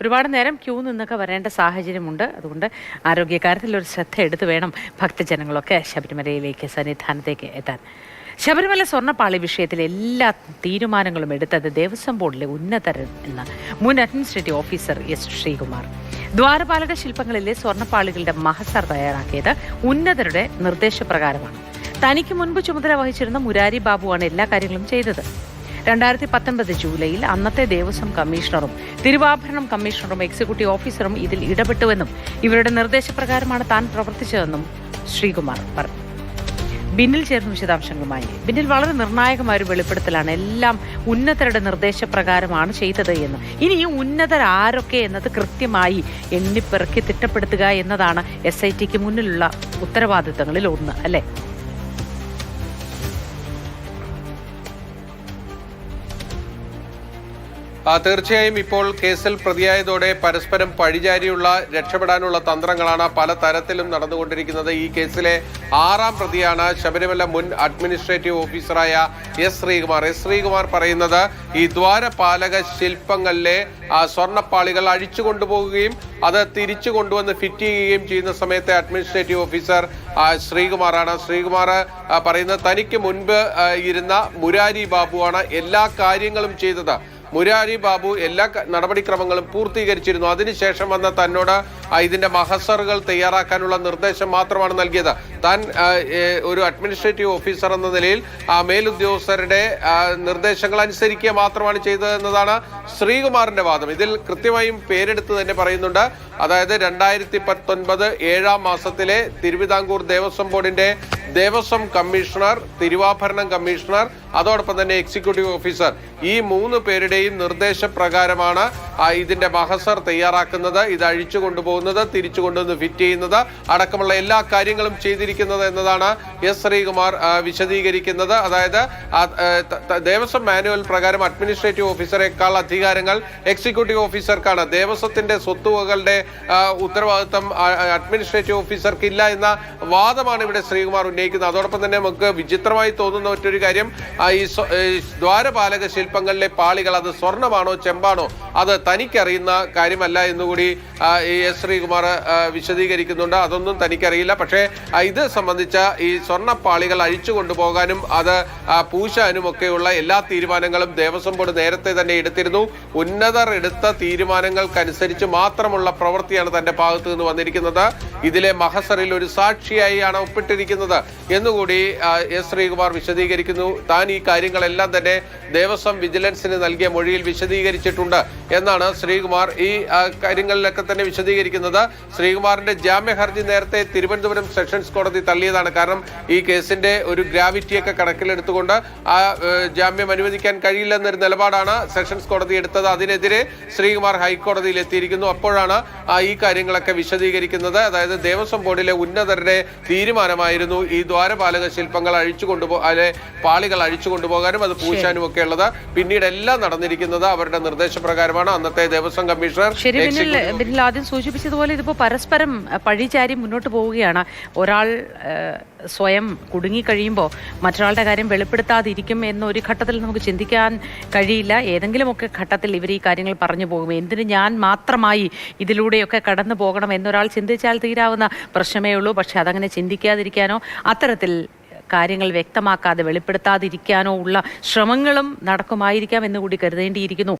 ഒരുപാട് നേരം ക്യൂ നിന്നൊക്കെ വരേണ്ട സാഹചര്യമുണ്ട്. അതുകൊണ്ട് ആരോഗ്യകാര്യത്തിൽ ഒരു ശ്രദ്ധ എടുത്തു വേണം ഭക്തജനങ്ങളൊക്കെ ശബരിമലയിലേക്ക് സന്നിധാനത്തേക്ക് എത്താൻ. ശബരിമല സ്വർണ്ണപ്പാളി വിഷയത്തിലെ എല്ലാ തീരുമാനങ്ങളും എടുത്തത് ദേവസ്വം ബോർഡിലെ ഉന്നതരൻ എന്ന മുൻ അഡ്മിനിസ്ട്രേറ്റീവ് ഓഫീസർ എസ് ശ്രീകുമാർ. ദ്വാരപാലക ശില്പങ്ങളിലെ സ്വർണ്ണപ്പാളികളുടെ മഹസർ തയ്യാറാക്കിയത് ഉന്നതരുടെ നിർദ്ദേശപ്രകാരമാണ്. തനിക്ക് മുൻപ് ചുമതല വഹിച്ചിരുന്ന മുരാരി ബാബുവാണ് എല്ലാ കാര്യങ്ങളും ചെയ്തത്. 2019 ജൂലൈയിൽ അന്നത്തെ ദേവസ്വം കമ്മീഷണറും തിരുവാഭരണം കമ്മീഷണറും എക്സിക്യൂട്ടീവ് ഓഫീസറും ഇതിൽ ഇടപെട്ടുവെന്നും ഇവരുടെ നിർദ്ദേശപ്രകാരമാണ് താൻ പ്രവർത്തിച്ചതെന്നും ശ്രീകുമാർ പറഞ്ഞു. ബിന്നിൽ ചേർന്ന വിശദാംശങ്ങളുമായി. ബിന്നിൽ വളരെ നിർണായകമായ ഒരു വെളിപ്പെടുത്തലാണ്. എല്ലാം ഉന്നതരുടെ നിർദ്ദേശപ്രകാരമാണ് ചെയ്തത് എന്ന്. ഇനി ഈ ഉന്നതരാരൊക്കെ എന്നത് കൃത്യമായി എണ്ണിപ്പെറുക്കി തിട്ടപ്പെടുത്തുക എന്നതാണ് SITക്ക് മുന്നിലുള്ള ഉത്തരവാദിത്തങ്ങളിൽ ഒന്ന്, അല്ലേ? തീർച്ചയായും ഇപ്പോൾ കേസിൽ പ്രതിയായതോടെ പരസ്പരം പഴിചാരിയുള്ള രക്ഷപ്പെടാനുള്ള തന്ത്രങ്ങളാണ് പല തരത്തിലും നടന്നുകൊണ്ടിരിക്കുന്നത്. ഈ കേസിലെ 6ാം പ്രതിയാണ് ശബരിമല മുൻ അഡ്മിനിസ്ട്രേറ്റീവ് ഓഫീസറായ എസ് ശ്രീകുമാർ പറയുന്നത് ഈ ദ്വാരപാലക ശില്പങ്ങളിലെ സ്വർണ്ണപ്പാളികൾ അഴിച്ചുകൊണ്ടുപോകുകയും അത് തിരിച്ചു കൊണ്ടുവന്ന് ഫിറ്റ് ചെയ്യുകയും ചെയ്യുന്ന സമയത്തെ അഡ്മിനിസ്ട്രേറ്റീവ് ഓഫീസർ ശ്രീകുമാറാണ്. ശ്രീകുമാർ പറയുന്നത് തനിക്ക് മുൻപ് ഇരുന്ന മുരാരി ബാബുവാണ് എല്ലാ കാര്യങ്ങളും ചെയ്തത്. മുരാരി ബാബു എല്ലാ നടപടിക്രമങ്ങളും പൂർത്തീകരിച്ചിരുന്നു. അതിനുശേഷം വന്ന തന്നോട് ഇതിന്റെ മഹസറുകൾ തയ്യാറാക്കാനുള്ള നിർദ്ദേശം മാത്രമാണ് നൽകിയത്. താൻ ഒരു അഡ്മിനിസ്ട്രേറ്റീവ് ഓഫീസർ എന്ന നിലയിൽ മേലുദ്യോഗസ്ഥരുടെ നിർദ്ദേശങ്ങൾ അനുസരിക്കുക മാത്രമാണ് ചെയ്തതെന്നതാണ് ശ്രീകുമാറിന്റെ വാദം. ഇതിൽ കൃത്യമായും പേരെടുത്ത് തന്നെ പറയുന്നുണ്ട്. അതായത് 2019 7ാം മാസത്തിലെ തിരുവിതാംകൂർ ദേവസ്വം ബോർഡിന്റെ ദേവസ്വം കമ്മീഷണർ, തിരുവാഭരണം കമ്മീഷണർ, അതോടൊപ്പം തന്നെ എക്സിക്യൂട്ടീവ് ഓഫീസർ, ഈ 3 പേരുടെയും നിർദ്ദേശപ്രകാരമാണ് ഇതിന്റെ മഹസർ തയ്യാറാക്കുന്നത്, ഇത് അഴിച്ചു കൊണ്ടുപോകുന്നത്, തിരിച്ചു കൊണ്ടുവന്ന് ഫിറ്റ് ചെയ്യുന്നത് അടക്കമുള്ള എല്ലാ കാര്യങ്ങളും ചെയ്തിരിക്കുന്നത് എന്നതാണ് എസ് ശ്രീകുമാർ വിശദീകരിക്കുന്നത്. അതായത് ദേവസ്വം മാനുവൽ പ്രകാരം അഡ്മിനിസ്ട്രേറ്റീവ് ഓഫീസറേക്കാൾ അധികാരങ്ങൾ എക്സിക്യൂട്ടീവ് ഓഫീസർക്കാണ്. ദേവസ്വത്തിന്റെ സ്വത്തുവകളുടെ ഉത്തരവാദിത്വം അഡ്മിനിസ്ട്രേറ്റീവ് ഓഫീസർക്ക് ഇല്ല എന്ന വാദമാണ് ഇവിടെ ശ്രീകുമാർ ഉന്നയിക്കുന്നത്. അതോടൊപ്പം തന്നെ നമുക്ക് വിചിത്രമായി തോന്നുന്ന മറ്റൊരു കാര്യം, ഈ ദ്വാരപാലക ശില്പങ്ങളിലെ പാളികൾ അത് സ്വർണമാണോ ചെമ്പാണോ അത് തനിക്കറിയുന്ന കാര്യമല്ല എന്നുകൂടി എസ് ശ്രീകുമാർ വിശദീകരിക്കുന്നുണ്ട്. അതൊന്നും തനിക്കറിയില്ല. പക്ഷേ ഇത് സംബന്ധിച്ച ഈ സ്വർണ്ണപ്പാളികൾ അഴിച്ചു കൊണ്ടുപോകാനും അത് പൂശാനും ഒക്കെയുള്ള എല്ലാ തീരുമാനങ്ങളും ദേവസ്വം ബോർഡ് നേരത്തെ തന്നെ എടുത്തിരുന്നു. ഉന്നതർ എടുത്ത തീരുമാനങ്ങൾക്കനുസരിച്ച് മാത്രമുള്ള പ്രവൃത്തിയാണ് തന്റെ ഭാഗത്തു നിന്ന് വന്നിരിക്കുന്നത്. ഇതിലെ മഹസറിൽ ഒരു സാക്ഷിയായാണ് ഒപ്പിട്ടിരിക്കുന്നത് എന്നുകൂടി എസ് ശ്രീകുമാർ വിശദീകരിക്കുന്നു. താൻ ഈ കാര്യങ്ങളെല്ലാം തന്നെ ദേവസ്വം വിജിലൻസിന് നൽകിയ മൊഴിയിൽ വിശദീകരിച്ചിട്ടുണ്ട് എന്നാണ് ശ്രീകുമാർ ഈ കാര്യങ്ങളിലൊക്കെ തന്നെ വിശദീകരിക്കുന്നത്. ശ്രീകുമാറിന്റെ ജാമ്യ ഹർജി നേരത്തെ തിരുവനന്തപുരം സെഷൻസ് കോടതി തള്ളിയതാണ്. കാരണം ഈ കേസിന്റെ ഒരു ഗ്രാവിറ്റിയൊക്കെ കണക്കിലെടുത്തുകൊണ്ട് ആ ജാമ്യം അനുവദിക്കാൻ കഴിയില്ലെന്നൊരു നിലപാടാണ് സെഷൻസ് കോടതി എടുത്തത്. അതിനെതിരെ ശ്രീകുമാർ ഹൈക്കോടതിയിൽ എത്തിയിരിക്കുന്നു. അപ്പോഴാണ് ഈ കാര്യങ്ങളൊക്കെ വിശദീകരിക്കുന്നത്. അതായത് ദേവസ്വം ബോർഡിലെ ഉന്നതരുടെ തീരുമാനമായിരുന്നു ഈ ദ്വാരപാലക ശില്പങ്ങൾ പാളികൾ അഴിച്ചു കൊണ്ടുപോകാനും അത് പൂശാനും ഒക്കെ ഉള്ളത്. പിന്നീട് എല്ലാം നടന്നിരിക്കുന്നത് അവരുടെ നിർദ്ദേശപ്രകാരമാണ്. അന്നത്തെ ദേവസ്വം കമ്മീഷണർ ബിന്നിൽ ആദ്യം സൂചിപ്പിച്ചതുപോലെ ഇതിപ്പോ പരസ്പരം പഴിചാരി മുന്നോട്ട് പോവുകയാണ്. ഒരാൾ സ്വയം കുടുങ്ങിക്കഴിയുമ്പോൾ മറ്റൊരാളുടെ കാര്യം വെളിപ്പെടുത്താതിരിക്കും എന്നൊരു ഘട്ടത്തിൽ നമുക്ക് ചിന്തിക്കാൻ കഴിയില്ല. ഏതെങ്കിലുമൊക്കെ ഘട്ടത്തിൽ ഇവർ ഈ കാര്യങ്ങൾ പറഞ്ഞു പോകും. എന്തിന് ഞാൻ മാത്രമായി ഇതിലൂടെയൊക്കെ കടന്നു പോകണം എന്നൊരാൾ ചിന്തിച്ചാൽ തീരാവുന്ന പ്രശ്നമേ ഉള്ളൂ. പക്ഷെ അതങ്ങനെ ചിന്തിക്കാതിരിക്കാനോ അത്തരത്തിൽ കാര്യങ്ങൾ വ്യക്തമാക്കാതെ വെളിപ്പെടുത്താതിരിക്കാനോ ഉള്ള ശ്രമങ്ങളും നടക്കുമായിരിക്കാം എന്നുകൂടി കരുതേണ്ടിയിരിക്കുന്നു.